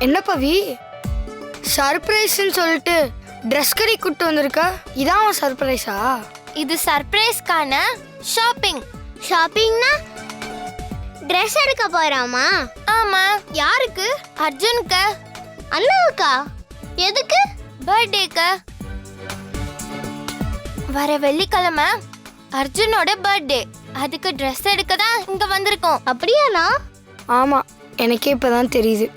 என்ன பவி சர்ப்ரைஸ்னு சொல்லிட்டு ட்ரெஸ் கடை கூட்டு வந்திருக்க? இதான் சர்ப்ரைஸா? இது சர்ப்ரைஸ்க்கான ஷாப்பிங். ஷாப்பிங்னா ட்ரெஸ் எடுக்க போறாமா? ஆமா. யாருக்கு? அர்ஜுனுக்கு. அண்ணாவுக்கா? எதுக்கு? பர்த்டேக்கு. வர வெள்ளிக்கிழமை அர்ஜுனோட பர்த்டே. அதுக்கு ட்ரெஸ் எடுக்க தான் இங்க வந்திருக்கோம். அப்படியாண்ணா? ஆமா, எனக்கே இப்பதான் தெரியுது.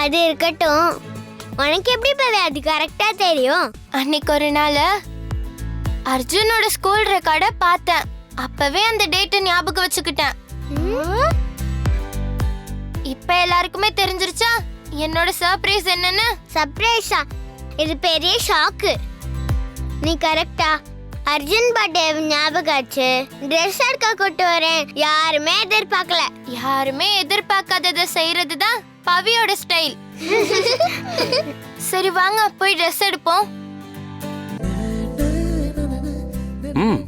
அது இருக்கட்டும், உனக்கு எப்படி பவி அது கரெக்டா தெரியும்? அன்னைக்கு ஒரு நாள் அர்ஜுனோட ஸ்கூல் ரெக்கார்டை பார்த்தேன். அப்பவே அந்த டேட்டை ஞாபகம் வச்சுக்கிட்டேன். இப்ப எல்லாருக்குமே தெரிஞ்சிருச்சா என்னோட சர்ப்ரைஸ் என்னன்னு? சர்ப்ரைஸா? இது பெரிய ஷாக்கு. நீ கரெக்டா அர்ஜுன் பர்த்டே ஞாபகம் ஆச்சு, ட்ரெஸ் எடுக்க கூட்டு வரேன். யாருமே எதிர்பார்க்கல. யாருமே எதிர்பார்க்காததை செய்யறது தான் பவியோட ஸ்டைல். சரி வாங்க போய் ட்ரெஸ் எடுப்போம்.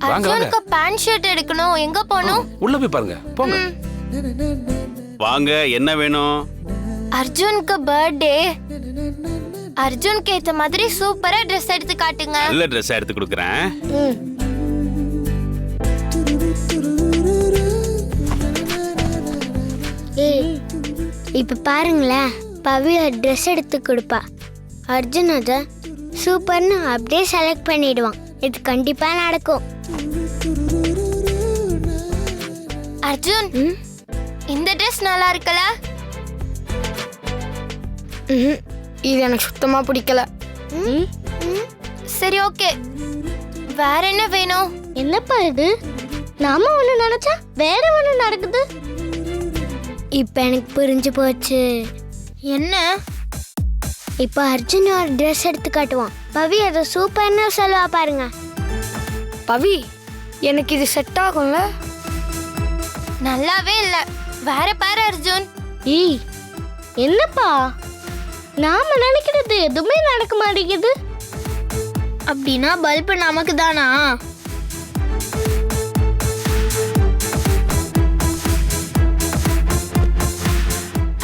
அர்ஜுனுக்கு பேண்ட் ஷர்ட் எடுக்கணும். எங்க போகணும்? உள்ள போய் பாருங்க, போங்க. வாங்க, என்ன வேணும்? அர்ஜுனுக்கு பர்த்டே. அர்ஜுனுக்கு ஏத்த மாதிரி சூப்பரா ட்ரெஸ் எடுத்து காட்டுங்க. நல்ல ட்ரெஸ் எடுத்து கொடுக்கறேன். இப்ப பாருங்களேன், பவி ட்ரெஸ் எடுத்து கொடுப்பா. அர்ஜுன் அத சூப்பர்னு அப்படியே செலக்ட் பண்ணிடுவான். இது கண்டிப்பா நடக்கும். அர்ஜுன், இந்த ட்ரெஸ் நல்லா இருக்குல்ல? இது எனக்கு சுத்தமா பிடிக்கல. சரி ஓகே, வேற என்ன வேணும்? என்னப்பா இது? நாம ஒண்ணு நினைச்சா வேற ஒண்ணு நடக்குது. இப்ப எனக்கு புரிஞ்சு போச்சு. என்ன? இப்ப அர்ஜுன் ஒரு ட்ரெஸ் எடுத்து காட்டுவான். பவி அதை சூப்பர்னு சொல்லுவா பாருங்க. பவி, எனக்கு இது செட் ஆகும்ல? நல்லாவே இல்ல. வேற பாரு அர்ஜுன். ஏய், என்னப்பா நாம நினைக்கிறது எதுவுமே நடக்க மாட்டேங்குது. அப்படின்னா பல்பு நமக்கு தானா?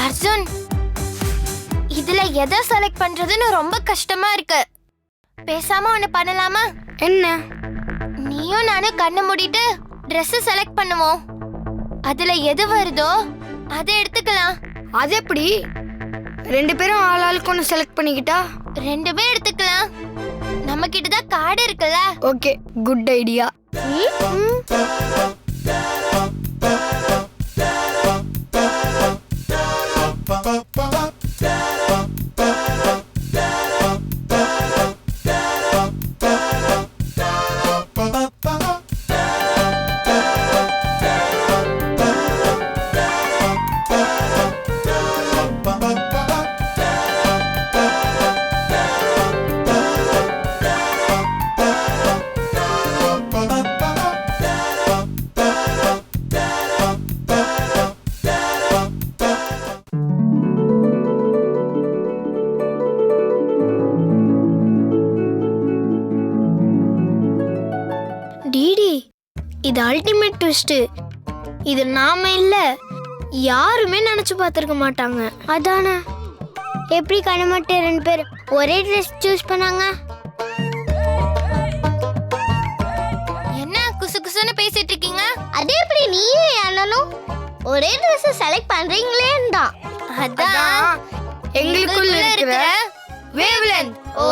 அர்ஜுன், இதுல எதை செலக்ட் பண்றதுன்னு ரொம்ப கஷ்டமா இருக்கு. பேசாம ஒண்ணு பண்ணலாமா? என்ன? நீயும் நானும் கண்ணை மூடிட்டு Dress செலக்ட் பண்ணுவோம். அதுல எது வருதோ அதை எடுத்துக்கலாம். அது எப்படி? ரெண்டு பேரும் ஆளாளுக்கு ஒன்று செலக்ட் பண்ணிக்கிட்டா? ரெண்டுமே எடுத்துக்கலாம். நம்ம கிட்ட தான் கார்டு இருக்குல்ல. Okay, good idea. டிடி, இது அல்டிமேட் ட்விஸ்ட். இது நாம இல்ல, யாருமே நினைச்சு பார்த்திருக்க மாட்டாங்க. அதானே, எப்படி கண்ணமட்டு ரெண்டு பேர் ஒரே ட்ரெஸ் சூஸ் பண்ணாங்க? என்ன குசு குசுன்னு பேசிட்டு இருக்கீங்க? அதே எப்படி நீயும் அண்ணனும் ஒரே ட்ரெஸ் செலக்ட் பண்றீங்களேன்னு தான். அதான் எங்களுக்குள்ள இருக்கிற வேவ்லென்த். ஓ